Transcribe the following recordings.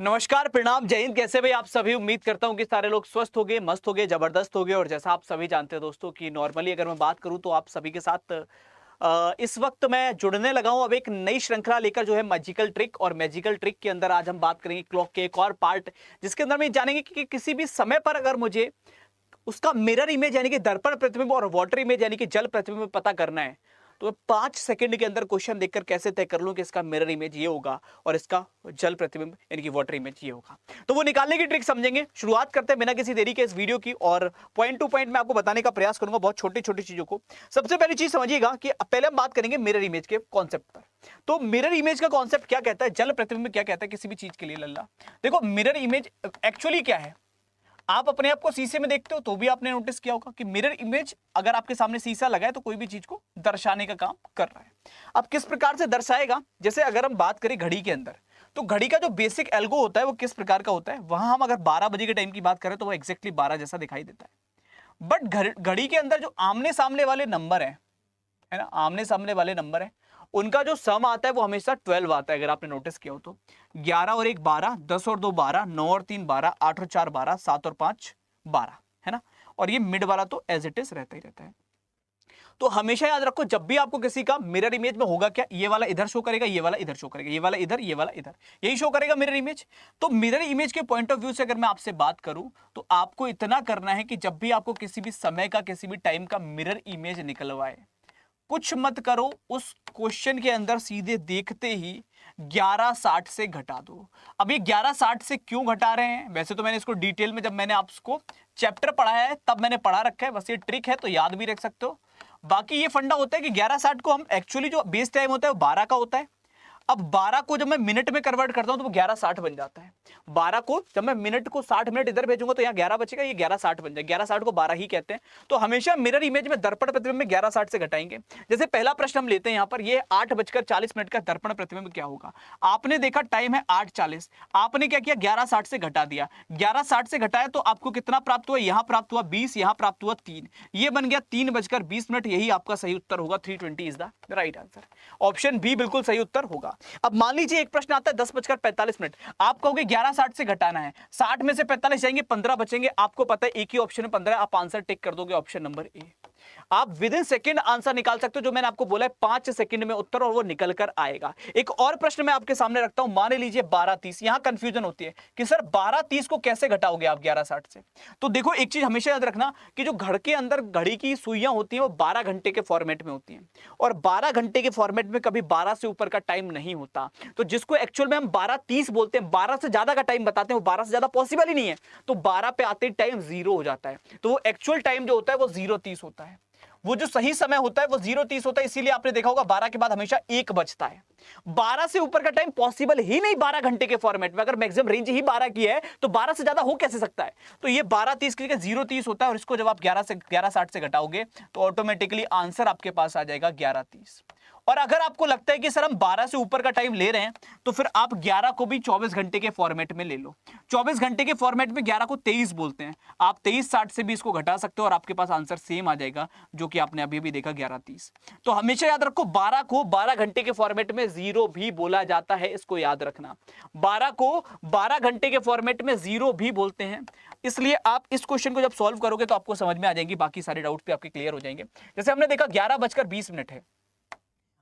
नमस्कार, प्रणाम, जय हिंद। कैसे भाई आप सभी? उम्मीद करता हूँ कि सारे लोग स्वस्थ होंगे, मस्त होंगे, जबरदस्त होंगे। और जैसा आप सभी जानते हैं दोस्तों कि नॉर्मली अगर मैं बात करूँ तो आप सभी के साथ इस वक्त मैं जुड़ने लगा हूँ अब एक नई श्रृंखला लेकर, जो है मैजिकल ट्रिक। और मैजिकल ट्रिक के अंदर आज हम बात करेंगे क्लॉक के एक और पार्ट, जिसके अंदर में जानेंगे कि किसी भी समय पर अगर मुझे उसका मिरर इमेज यानी कि दर्पण प्रतिबिंब और वाटर इमेज यानी कि जल प्रतिबिंब पता करना है, तो 5 सेकंड के अंदर क्वेश्चन देखकर कैसे तय कर लूं कि इसका मिरर इमेज ये होगा और इसका जल प्रतिबिंब यानी कि वाटर इमेज ये होगा। तो वो निकालने की ट्रिक समझेंगे। शुरुआत करते हैं बिना किसी देरी के इस वीडियो की, और पॉइंट टू पॉइंट मैं आपको बताने का प्रयास करूंगा, बहुत छोटी छोटी चीजों को। सबसे पहली चीज समझिएगा कि पहले हम बात करेंगे मिरर इमेज के कॉन्सेप्ट पर। तो मिरर इमेज का कॉन्सेप्ट क्या कहता है, जल प्रतिबिंब क्या कहता है किसी भी चीज के लिए लल्ला। देखो, मिरर इमेज एक्चुअली क्या है, आप अपने आप को शीशे में देखते हो तो भी आपने नोटिस किया होगा कि मिरर इमेज अगर आपके सामने शीशा लगा है तो कोई भी चीज को दर्शाने का काम कर रहा है। अब किस प्रकार से दर्शाएगा, जैसे अगर हम बात करें घड़ी के अंदर, तो घड़ी का जो बेसिक एल्गो होता है वो किस प्रकार का होता है, वहां हम अगर 12 बजे के टाइम की बात करें तो वो एक्जैक्टली 12 जैसा दिखाई देता है। बट घड़ी के अंदर जो आमने सामने वाले नंबर है ना, आमने सामने वाले नंबर है, उनका जो सम आता है वो हमेशा 12 आता है। अगर आपने नोटिस किया हो तो 11 और 1 12, 10 और 2 12, 9 और 3 12, 8 और 4 12, 7 और 5 12, है ना। और ये मिड वाला तो एज इट इज रहता ही रहता है। तो हमेशा याद रखो, जब भी आपको किसी का मिरर इमेज में होगा क्या, ये वाला इधर शो करेगा, ये वाला इधर शो करेगा, ये वाला इधर, ये वाला इधर, यही शो करेगा मिरर इमेज। तो मिरर इमेज के पॉइंट ऑफ व्यू से अगर मैं आपसे बात करूं तो आपको इतना करना है कि जब भी आपको किसी भी समय का, किसी भी टाइम का मिरर इमेज निकलवाए, कुछ मत करो, उस क्वेश्चन के अंदर सीधे देखते ही 1160 से घटा दो। अब ये 1160 से क्यों घटा रहे हैं, वैसे तो मैंने इसको डिटेल में, जब मैंने आपको चैप्टर पढ़ाया है तब मैंने पढ़ा रखा है, बस ये ट्रिक है तो याद भी रख सकते हो। बाकी ये फंडा होता है कि 1160 को हम एक्चुअली जो बेस टाइम होता है वो 12 का होता है। अब 12 को जब मैं मिनट में कन्वर्ट करता हूं तो वो 1160 बन जाता है। 12 को जब मैं मिनट को 60 मिनट इधर भेजूंगा तो यहाँ 11 बचेगा, ये 1160 बन जाएगा। 1160 को 12 ही कहते हैं। तो हमेशा मिरर इमेज में दर्पण प्रतिबिंब में 1160 से घटाएंगे। जैसे पहला प्रश्न हम लेते हैं यहाँ पर, ये 8:40 का दर्पण प्रतिबिंब क्या होगा। आपने देखा टाइम है 8:40, आपने क्या किया, 1160 से घटा दिया। 1160 से घटाया तो आपको कितना प्राप्त हुआ, यहाँ प्राप्त हुआ 20, यहाँ प्राप्त हुआ 3, ये बन गया 3:20। यही आपका सही उत्तर होगा। 320 is the right answer. Option b बिल्कुल सही उत्तर होगा। अब मान लीजिए एक प्रश्न आता है 10:45, आप कहोगे 1160 से घटाना है, 60 में से 45 जाएंगे, 15 बचेंगे। आपको पता है एक ही ऑप्शन में 15 है, आप आंसर टिक कर दोगे ऑप्शन नंबर ए। आप विद इन सेकंड आंसर निकाल सकते हो, जो मैंने आपको बोला है 5 सेकंड में उत्तर, और वो निकल कर आएगा। एक और प्रश्न मैं आपके सामने रखता हूं, मान लीजिए 12:30। यहां कंफ्यूजन होती है कि सर 12:30 को कैसे घटाओगे आप 1160 से। तो देखो, एक चीज हमेशा याद रखना कि जो घर के अंदर घड़ी की सुइयां होती हैं वो 12 घंटे के फॉर्मेट में होती हैं, और 12 घंटे के फॉर्मेट में कभी 12 से ऊपर का टाइम नहीं होता। तो जिसको एक्चुअल में हम 12:30 बोलते हैं, 12 से ज्यादा का टाइम बताते हैं, वो 12 से ज्यादा पॉसिबल ही नहीं है। तो 12 पे आते टाइम 0 हो जाता है, तो वो एक्चुअल टाइम जो होता है वो 0:30 होता है। वो जो सही समय होता है वो 0:30 होता है। इसीलिए आपने देखा होगा 12 के बाद हमेशा 1 बचता है। 12 से ऊपर का टाइम पॉसिबल ही नहीं 12 घंटे के फॉर्मेट में। अगर मैक्सिमम रेंज ही 12 की है तो 12 से ज्यादा हो कैसे सकता है। तो ये 12:30 की जगह 0:30 होता है, और इसको जब आप 11:60 से घटाओगे तो ऑटोमेटिकली आंसर आपके पास आ जाएगा 11:30। और अगर आपको लगता है कि सर हम 12 से ऊपर का टाइम ले रहे हैं, तो फिर आप 11 को भी 24 घंटे के फॉर्मेट में ले लो। 24 घंटे के फॉर्मेट में 11 को 23 बोलते हैं। आप 23:60 से भी इसको घटा सकते हो और आपके पास आंसर सेम आ जाएगा, जो कि आपने अभी भी देखा 11:30। तो हमेशा याद रखो, 12 को 12 घंटे के फॉर्मेट में 0 भी बोला जाता है, इसको याद रखना। 12 को 12 घंटे के फॉर्मेट में 0 भी बोलते हैं। इसलिए आप इस क्वेश्चन को जब सॉल्व करोगे तो आपको समझ में आ जाएगी, बाकी सारे डाउट्स भी आपके क्लियर हो जाएंगे। जैसे हमने देखा 11:20 है।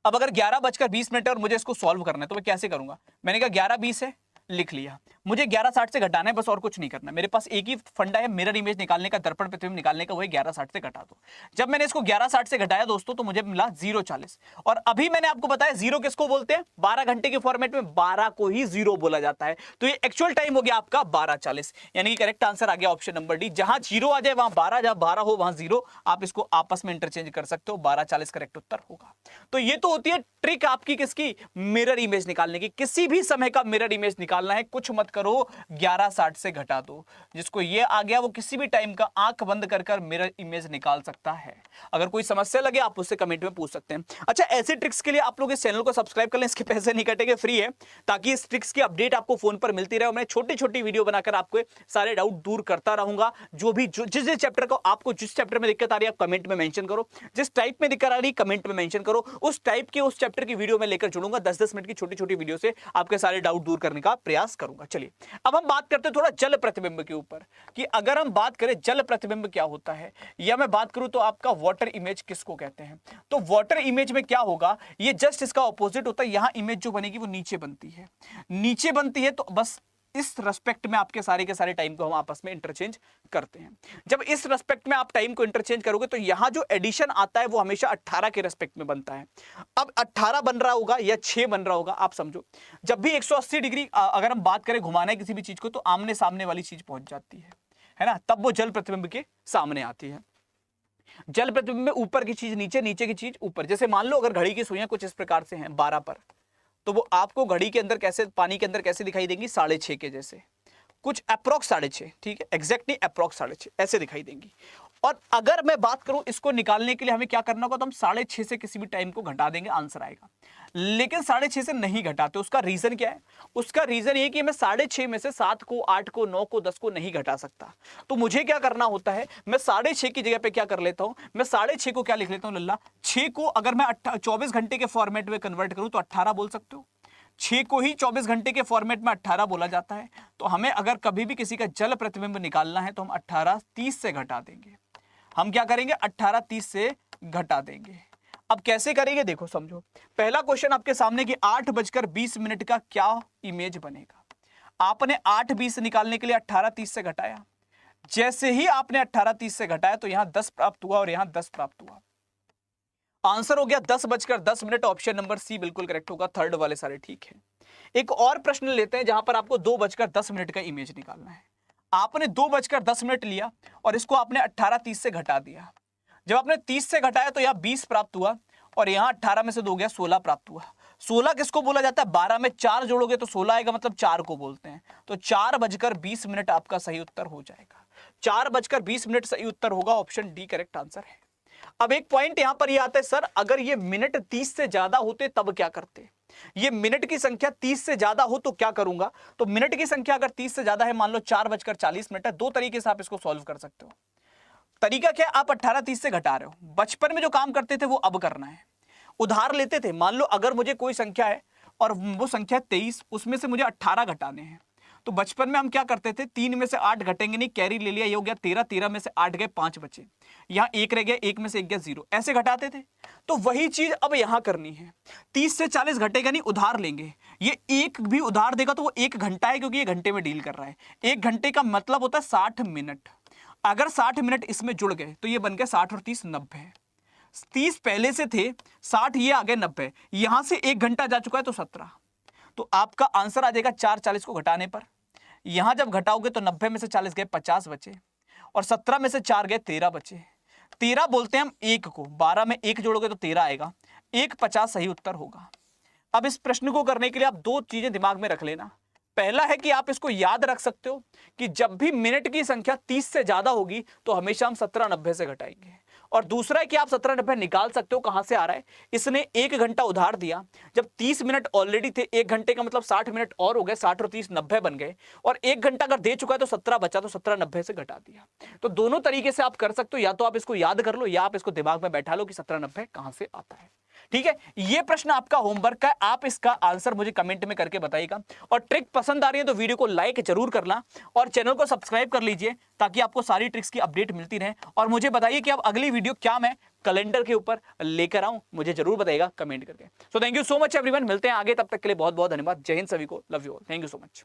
अब अगर 11:20 है और मुझे इसको सॉल्व करना है तो मैं कैसे करूंगा। मैंने कहा 11:20 है, लिख लिया। मुझे 11:60 से घटाना है, बस और कुछ नहीं करना। मेरे पास एक ही फंडा है मिरर इमेज निकालने का, दर्पण प्रतिबिंब निकालने का, वही 11:60 से घटा दो। जब मैंने इसको 11:60 से घटाया दोस्तों तो मुझे मिला 0:40। और अभी मैंने आपको बताया 0 किसको बोलते हैं, 12 घंटे के फॉर्मेट में 12 को ही 0 बोला जाता है। तो ये एक्चुअल टाइम हो गया आपका 12:40, यानी कि करेक्ट आंसर आ गया ऑप्शन नंबर डी। जहां 0 आ जाए वहां 12, जहां 12 हो वहां 0, आप इसको आपस में इंटरचेंज कर सकते हो। 12:40 करेक्ट उत्तर होगा। तो ये तो होती है ट्रिक आपकी किसकी, मिरर इमेज निकालने की। किसी भी समय का मिरर इमेज निकालना है, कुछ मत करो, 11:60 से घटा दो। जिसको ये आ गया वो किसी भी टाइम का आंख बंद कर मिरर इमेज निकाल सकता है। अगर कोई समस्या लगे आप उससे कमेंट में पूछ सकते हैं। अच्छा, ऐसे ट्रिक्स के लिए आप लोग इस चैनल को सब्सक्राइब कर लें, इसके पैसे नहीं कटेंगे, फ्री है, ताकि इस ट्रिक्स की अपडेट आपको फोन पर मिलती रहे। और मैं छोटी छोटी वीडियो बनाकर आपको सारे डाउट दूर करता रहूंगा। जिस चैप्टर को आपको, जिस चैप्टर में दिक्कत आ रही है आप कमेंट में मेंशन करो, जिस टाइप में दिक्कत आ रही है कमेंट में मेंशन करो, उस टाइप के उस चैप्टर की वीडियो में लेकर जुड़ूंगा। 10-10 मिनट की छोटी छोटी वीडियो से आपके सारे डाउट दूर करने का प्रयास करूंगा। चलिए अब हम बात करते हैं थोड़ा जल प्रतिबिंब के ऊपर, कि अगर हम बात करें जल प्रतिबिंब क्या होता है, या मैं बात करूं तो आपका वाटर इमेज किसको कहते हैं। तो वाटर इमेज में क्या होगा, ये जस्ट इसका ऑपोजिट होता है। यहां इमेज जो बनेगी वो नीचे बनती है, नीचे बनती है। तो बस इस रेस्पेक्ट में आपके सारे के सारे टाइम को हम आपस में इंटरचेंज करते हैं। जब इस रेस्पेक्ट में आप टाइम को इंटरचेंज करोगे तो यहां जो एडिशन आता है वो हमेशा 18 के रेस्पेक्ट में बनता है। अब 18 बन रहा होगा या 6 बन रहा होगा, आप समझो जब भी 180 डिग्री अगर हम बात करें घुमाना है किसी भी चीज को, तो आमने सामने वाली चीज पहुंच जाती है ना, तब वो जल प्रतिबिंब के सामने आती है। जल प्रतिबिंब में ऊपर की चीज नीचे, नीचे की चीज ऊपर। जैसे मान लो अगर घड़ी की सुइयां कुछ इस प्रकार से हैं 12 पर, तो वो आपको घड़ी के अंदर कैसे, पानी के अंदर कैसे दिखाई देंगी, 6.5 के जैसे, कुछ अप्रोक्स 6.5, ठीक है, एग्जैक्ट नहीं, अप्रोक्स 6.5 ऐसे दिखाई देंगी। और अगर मैं बात करूं इसको निकालने के लिए हमें क्या करना होगा, तो हम 6.5 से किसी भी टाइम को घटा देंगे, आंसर आएगा। लेकिन 6.5 से नहीं घटाते, उसका रीजन क्या है, उसका रीजन ये कि मैं 6.5 में से 7 को, 8 को, 9 को, 10 को नहीं घटा सकता। तो मुझे क्या करना होता है, मैं 6.5 की जगह पे क्या कर लेता हूं, मैं 6.5 को क्या लिख लेता हूं लल्ला, 6 को अगर मैं 24 घंटे के फॉर्मेट में कन्वर्ट करूं तो 18 बोल सकते हो। 6 को ही 24 घंटे के फॉर्मेट में 18 बोला जाता है। तो हमें अगर कभी भी किसी का जल प्रतिबिंब निकालना है तो हम 18 30 से घटा देंगे। हम क्या करेंगे, 18 30 से घटा देंगे। अब कैसे करेंगे देखो समझो। पहला क्वेश्चन आपके सामने कि 8:20 का क्या इमेज बनेगा। आपने 8:20 निकालने के लिए 18 30 से घटाया। जैसे ही आपने 18 30 से घटाया तो यहां 10 प्राप्त हुआ और यहां 10 प्राप्त हुआ। आंसर हो गया 10:10। ऑप्शन नंबर सी बिल्कुल करेक्ट होगा, थर्ड वाले सारे ठीक है। एक और प्रश्न लेते हैं जहां पर आपको 2:10 का इमेज निकालना है। आपने 2:10 लिया और इसको आपने 18 30 से घटा दिया। जब आपने 30 से घटाया तो यहां 20 प्राप्त हुआ और यहां 18 में से 2 गया 16 प्राप्त हुआ। 16 किसको बोला जाता है, 12 में 4 जोड़ोगे तो 16 आएगा, मतलब 4 को बोलते हैं। तो 4:20 आपका सही उत्तर हो जाएगा। 4:20 सही उत्तर होगा, ऑप्शन डी करेक्ट आंसर है। अब एक पॉइंट यहां पर ये आता है, सर अगर ये मिनट 30 से ज्यादा होते तब क्या करते। ये मिनट की संख्या 30 से ज्यादा हो तो क्या करूंगा। तो मिनट की संख्या अगर 30 से ज्यादा है, मान लो 4:40 है, दो तरीके से आप इसको सॉल्व कर सकते हो। तरीका क्या है, आप 18 30 से घटा रहे हो। बचपन में जो काम करते थे वो अब करना है। उधार लेते थे, मान लो अगर मुझे कोई संख्या है और वो संख्या 23, उसमें से मुझे 18 घटाने हैं। तो बचपन में हम क्या करते थे, 3 में से 8 घटेंगे नहीं, कैरी ले लिया, ये हो गया 13, 13 में से 8 गए, 5 बचे, यहां 1 रह गया, 1 में से 1 गया 0, ऐसे घटाते थे। तो वही चीज अब यहां करनी है। 30 से 40 घटेगा नहीं, उधार लेंगे। ये एक भी उधार देगा तो वो 1 घंटा है, क्योंकि ये घंटे में डील कर रहा है। 1 घंटे का मतलब होता है 60 मिनट। अगर 60 मिनट इसमें जुड़ गए तो ये बन गए 60 और 30 90। 30 पहले से थे, 60 ये आ गए 90, यहां से 1 घंटा जा चुका है तो 17। तो आपका आंसर आ जाएगा 4 40 को घटाने पर। यहां जब घटाओगे तो 90 में से 40 गए, 50 बचे, और 17 में से 4 गए, 13 बचे। 13 बोलते हैं हम 1 को, 12 में 1 जोड़ोगे तो 13 आएगा, 1 50 सही उत्तर होगा। अब इस प्रश्न को करने के लिए आप 2 चीजें दिमाग में रख लेना। पहला है कि आप इसको याद रख सकते हो कि जब भी मिनट की संख्या 30 से ज्यादा होगी तो हमेशा हम 17 90 से घटाएंगे। और दूसरा है कि आप 17 90 निकाल सकते हो, कहां से आ रहा है, इसने 1 घंटा उधार दिया। जब 30 मिनट ऑलरेडी थे, 1 घंटे का मतलब 60 मिनट और हो गए, 60 और 30 90 बन गए, और 1 घंटा अगर दे चुका है तो 17 बचा, तो 17 90 से घटा दिया। तो दोनों तरीके से आप कर सकते हो, या तो आप इसको याद कर लो या आप इसको दिमाग में बैठा लो कि 17 90 कहां से आता है। ठीक है, ये प्रश्न आपका होमवर्क का है, आप इसका आंसर मुझे कमेंट में करके बताइएगा। और ट्रिक पसंद आ रही है तो वीडियो को लाइक जरूर करना और चैनल को सब्सक्राइब कर लीजिए ताकि आपको सारी ट्रिक्स की अपडेट मिलती रहे। और मुझे बताइए कि अब अगली वीडियो क्या मैं कैलेंडर के ऊपर लेकर आऊं, मुझे जरूर बताइएगा कमेंट करके। So thank you so much everyone, मिलते हैं आगे, तब तक के लिए बहुत बहुत धन्यवाद। जय हिंद सभी को, love you all, thank you so much.